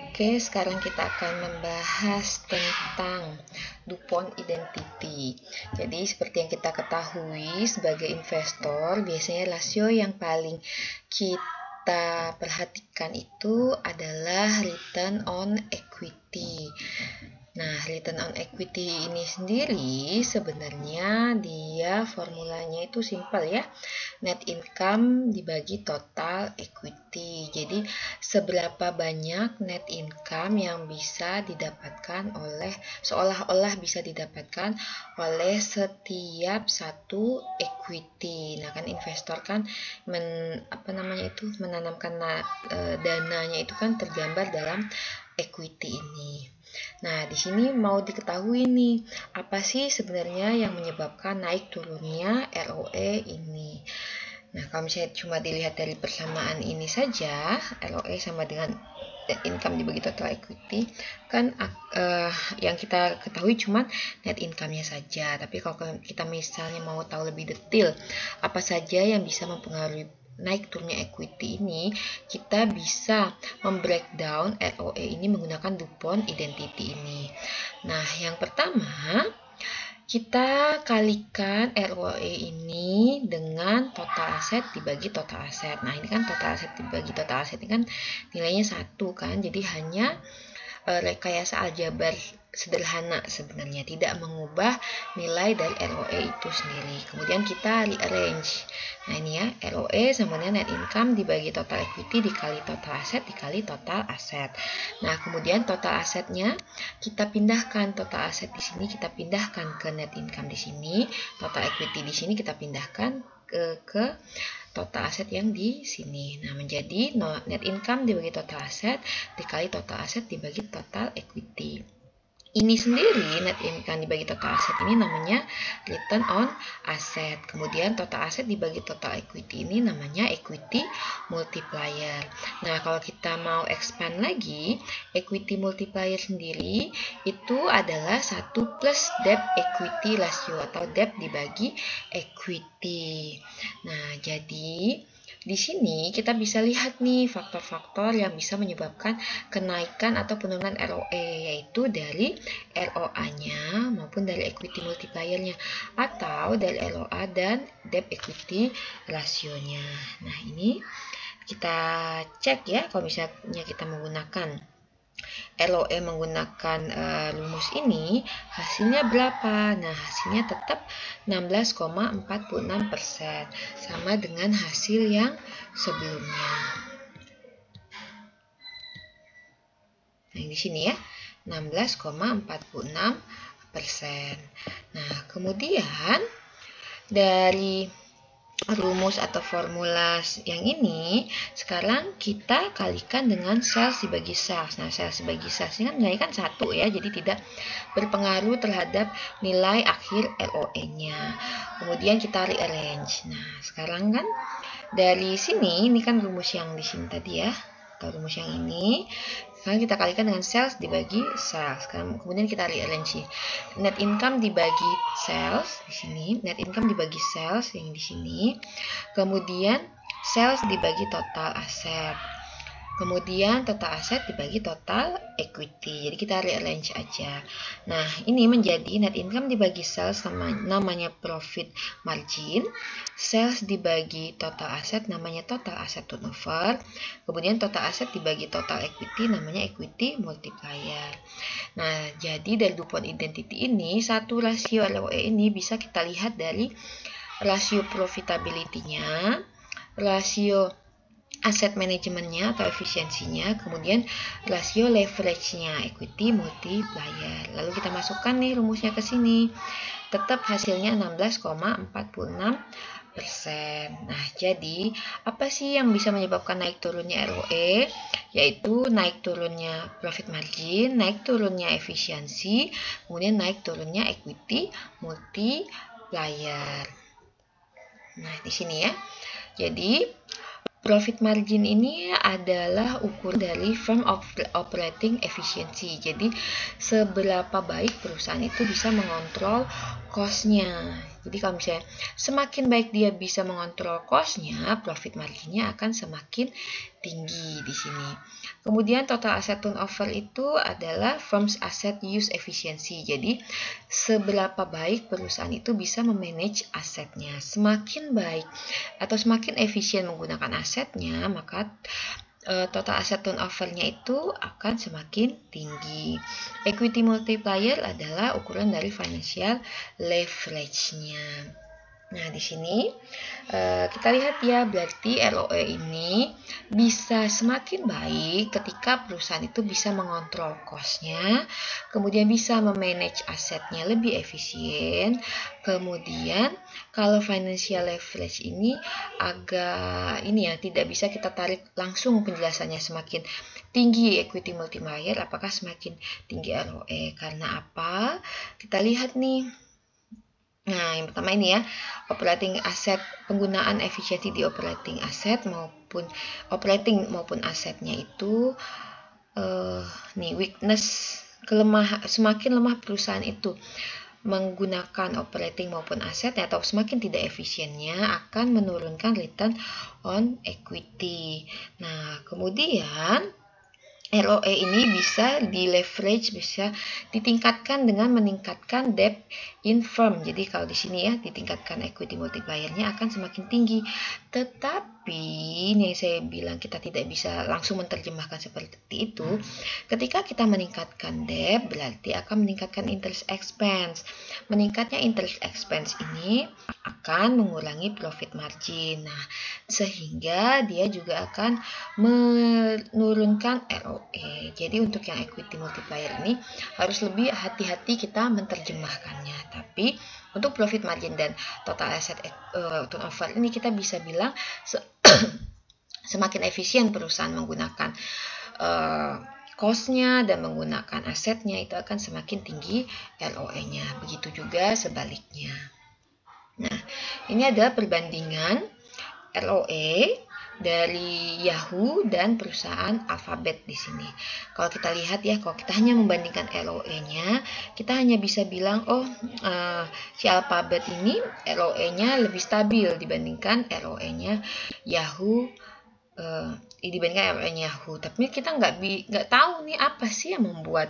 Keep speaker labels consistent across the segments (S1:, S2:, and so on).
S1: Oke, sekarang kita akan membahas tentang DuPont Identity. Jadi, seperti yang kita ketahui sebagai investor, biasanya rasio yang paling kita perhatikan itu adalah return on equity. Nah, return on equity ini sendiri sebenarnya dia formulanya itu simpel ya. Net income dibagi total equity. Jadi, seberapa banyak net income yang bisa didapatkan seolah-olah bisa didapatkan oleh setiap satu equity. Nah, kan investor kan menanamkan dananya itu kan tergambar dalam equity ini. Nah, di sini mau diketahui nih, apa sih sebenarnya yang menyebabkan naik turunnya ROE ini? Nah, kalau misalnya cuma dilihat dari persamaan ini saja, ROE sama dengan net income dibagi total equity, kan yang kita ketahui cuma net income-nya saja. Tapi kalau kita misalnya mau tahu lebih detail, apa saja yang bisa mempengaruhi naik turunnya equity ini, kita bisa membreakdown ROE ini menggunakan DuPont Identity ini. Nah, yang pertama, kita kalikan ROE ini dengan total aset dibagi total aset. Nah, ini kan total aset dibagi total aset ini kan nilainya 1 kan, jadi hanya rekayasa aljabar sederhana sebenarnya, tidak mengubah nilai dari ROE itu sendiri. Kemudian kita rearrange. Nah, ini ya, ROE sama dengan net income dibagi total equity dikali total aset dikali total aset. Nah, kemudian total asetnya kita pindahkan, total aset di sini kita pindahkan ke net income di sini, total equity di sini kita pindahkan ke total aset yang di sini. Nah, menjadi net income dibagi total aset dikali total aset dibagi total equity. Ini sendiri net income dibagi total aset ini namanya return on asset. Kemudian total aset dibagi total equity ini namanya equity multiplier. Nah, kalau kita mau expand lagi, equity multiplier sendiri itu adalah 1 plus debt equity ratio atau debt dibagi equity. Nah, jadi di sini kita bisa lihat nih faktor-faktor yang bisa menyebabkan kenaikan atau penurunan ROE, yaitu dari ROA-nya maupun dari equity multiplier-nya atau dari ROA dan debt equity rasionya. Nah, ini kita cek ya kalau misalnya kita menggunakan ROE menggunakan rumus ini, hasilnya berapa? Nah, hasilnya tetap 16,46%, sama dengan hasil yang sebelumnya. Nah, di sini ya, 16,46%. Nah, kemudian dari rumus atau formula yang ini, sekarang kita kalikan dengan sales dibagi sales. Nah, sales dibagi sales ini kan nilai kan 1 ya, jadi tidak berpengaruh terhadap nilai akhir ROE-nya. Kemudian kita rearrange. Nah, sekarang kan dari sini, ini kan rumus yang di sini tadi ya, atau rumus yang ini. Sekarang kita kalikan dengan sales dibagi sales. Kemudian kita rearrange. Net income dibagi sales di sini, net income dibagi sales yang di sini. Kemudian sales dibagi total aset. Kemudian total aset dibagi total equity. Jadi kita rearrange aja. Nah, ini menjadi net income dibagi sales namanya profit margin. Sales dibagi total aset namanya total asset turnover. Kemudian total aset dibagi total equity namanya equity multiplier. Nah, jadi dari DuPont Identity ini, satu rasio ROE ini bisa kita lihat dari rasio profitability-nya, rasio aset manajemennya atau efisiensinya, kemudian rasio leverage-nya, equity multiplier. Lalu kita masukkan nih rumusnya ke sini. Tetap hasilnya 16,46%. Nah, jadi apa sih yang bisa menyebabkan naik turunnya ROE? Yaitu naik turunnya profit margin, naik turunnya efisiensi, kemudian naik turunnya equity multiplier. Nah, di sini ya. Jadi profit margin ini adalah ukur dari firm operating efficiency. Jadi, seberapa baik perusahaan itu bisa mengontrol cost-nya. Jadi kalau misalnya semakin baik dia bisa mengontrol cost-nya, profit margin-nya akan semakin tinggi di sini. Kemudian total asset turnover itu adalah firm's asset use efficiency. Jadi seberapa baik perusahaan itu bisa memanage asetnya. Semakin baik atau semakin efisien menggunakan asetnya, maka total asset turnover-nya itu akan semakin tinggi. Equity multiplier adalah ukuran dari financial leverage-nya. Nah, di sini kita lihat ya, berarti ROE ini bisa semakin baik ketika perusahaan itu bisa mengontrol cost-nya, kemudian bisa memanage asetnya lebih efisien, kemudian kalau financial leverage ini agak tidak bisa kita tarik langsung penjelasannya, semakin tinggi equity multiplier apakah semakin tinggi ROE, karena apa? Kita lihat nih. Nah, yang pertama ini ya, operating asset, penggunaan efisiensi di operating asset maupun asetnya itu weakness, semakin lemah perusahaan itu menggunakan operating maupun asetnya atau semakin tidak efisiennya akan menurunkan return on equity. Nah, kemudian ROE ini bisa di-leverage, bisa ditingkatkan dengan meningkatkan debt in firm. Jadi kalau di sini ya, ditingkatkan equity multiplier-nya akan semakin tinggi. Tetapi ini saya bilang kita tidak bisa langsung menerjemahkan seperti itu. Ketika kita meningkatkan debt, berarti akan meningkatkan interest expense. Meningkatnya interest expense ini akan mengurangi profit margin. Nah, sehingga dia juga akan menurunkan ROE. Jadi untuk yang equity multiplier ini harus lebih hati-hati kita menerjemahkannya. Tapi untuk profit margin dan total asset turnover ini kita bisa bilang semakin efisien perusahaan menggunakan cost-nya dan menggunakan asetnya, itu akan semakin tinggi ROE-nya. Begitu juga sebaliknya. Nah, ini adalah perbandingan ROE dari Yahoo dan perusahaan Alphabet di sini. Kalau kita lihat ya, kalau kita hanya membandingkan ROE-nya, kita hanya bisa bilang si Alphabet ini ROE-nya lebih stabil dibandingkan ROE-nya Yahoo. Tapi kita nggak tahu nih apa sih yang membuat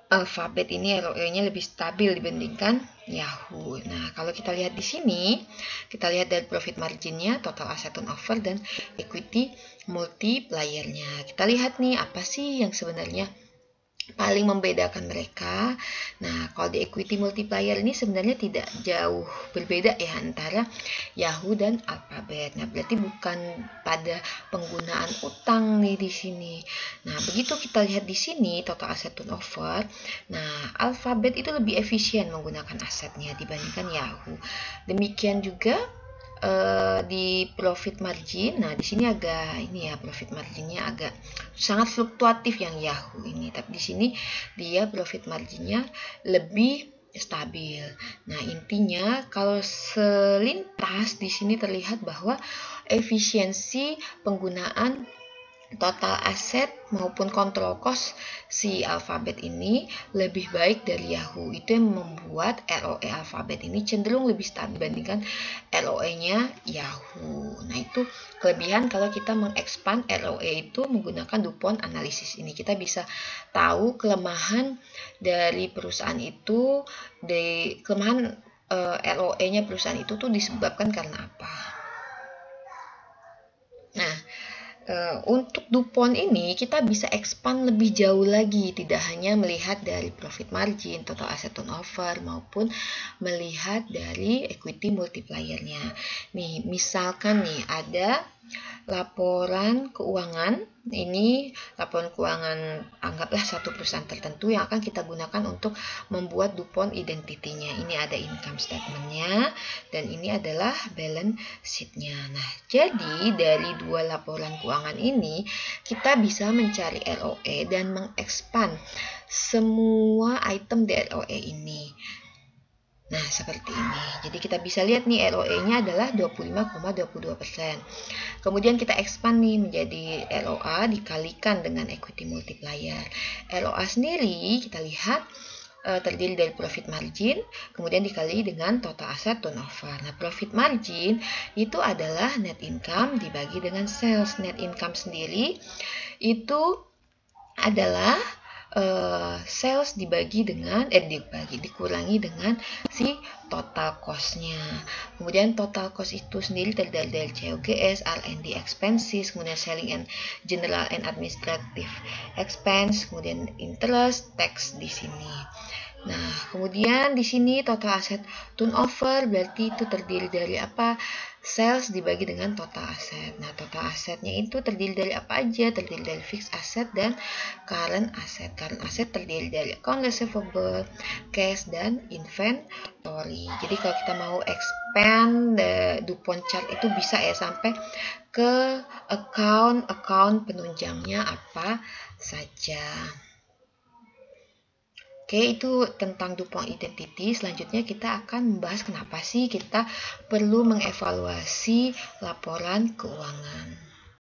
S1: Alphabet ini ROE-nya lebih stabil dibandingkan Yahoo. Nah, kalau kita lihat di sini, kita lihat dari profit margin-nya, total asset turnover, dan equity multiplier-nya. Kita lihat nih, apa sih yang sebenarnya paling membedakan mereka. Nah, kalau di equity multiplier ini sebenarnya tidak jauh berbeda ya antara Yahoo dan Alphabet. Nah, berarti bukan pada penggunaan utang nih di sini. Nah, begitu kita lihat di sini total asset turnover. Nah, Alphabet itu lebih efisien menggunakan asetnya dibandingkan Yahoo. Demikian juga di profit margin. Nah, di sini agak profit marginnya agak sangat fluktuatif yang Yahoo ini. Tapi di sini dia profit marginnya lebih stabil. Nah, intinya kalau selintas di sini terlihat bahwa efisiensi penggunaan total aset maupun control cost si Alphabet ini lebih baik dari Yahoo. Itu yang membuat ROE Alphabet ini cenderung lebih stabil dibandingkan ROE-nya Yahoo. Nah, itu kelebihan kalau kita mengekspand ROE itu menggunakan DuPont analisis ini. Kita bisa tahu kelemahan dari perusahaan itu, kelemahan ROE-nya perusahaan itu tuh disebabkan karena apa. Nah, untuk DuPont ini kita bisa expand lebih jauh lagi, tidak hanya melihat dari profit margin, total asset turnover, maupun melihat dari equity multiplier-nya. Nih, misalkan nih ada laporan keuangan, ini laporan keuangan anggaplah satu perusahaan tertentu yang akan kita gunakan untuk membuat DuPont identity-nya. Ini ada income statement-nya dan ini adalah balance sheet-nya. Nah, jadi dari dua laporan keuangan ini kita bisa mencari ROE dan mengekspand semua item di ROE ini. Nah, seperti ini. Jadi kita bisa lihat nih ROE-nya adalah 25,22%. Kemudian kita expand nih menjadi ROA dikalikan dengan equity multiplier. ROA sendiri kita lihat terdiri dari profit margin, kemudian dikali dengan total asset turnover. Nah, profit margin itu adalah net income dibagi dengan sales. Net income sendiri itu adalah sales dikurangi dengan si total cost-nya. Kemudian total cost itu sendiri terdiri dari COGS, R&D expenses, kemudian selling and general and administrative expense, kemudian interest, tax di sini. Nah, kemudian di sini total asset turnover berarti itu terdiri dari apa? Sales dibagi dengan total aset. Nah, total asetnya itu terdiri dari apa aja? Terdiri dari fixed asset dan current asset. Current asset terdiri dari account receivable, cash, dan inventory. Jadi kalau kita mau expand DuPont chart itu bisa ya sampai ke account penunjangnya apa saja. Oke, itu tentang DuPont Identity. Selanjutnya kita akan membahas kenapa sih kita perlu mengevaluasi laporan keuangan.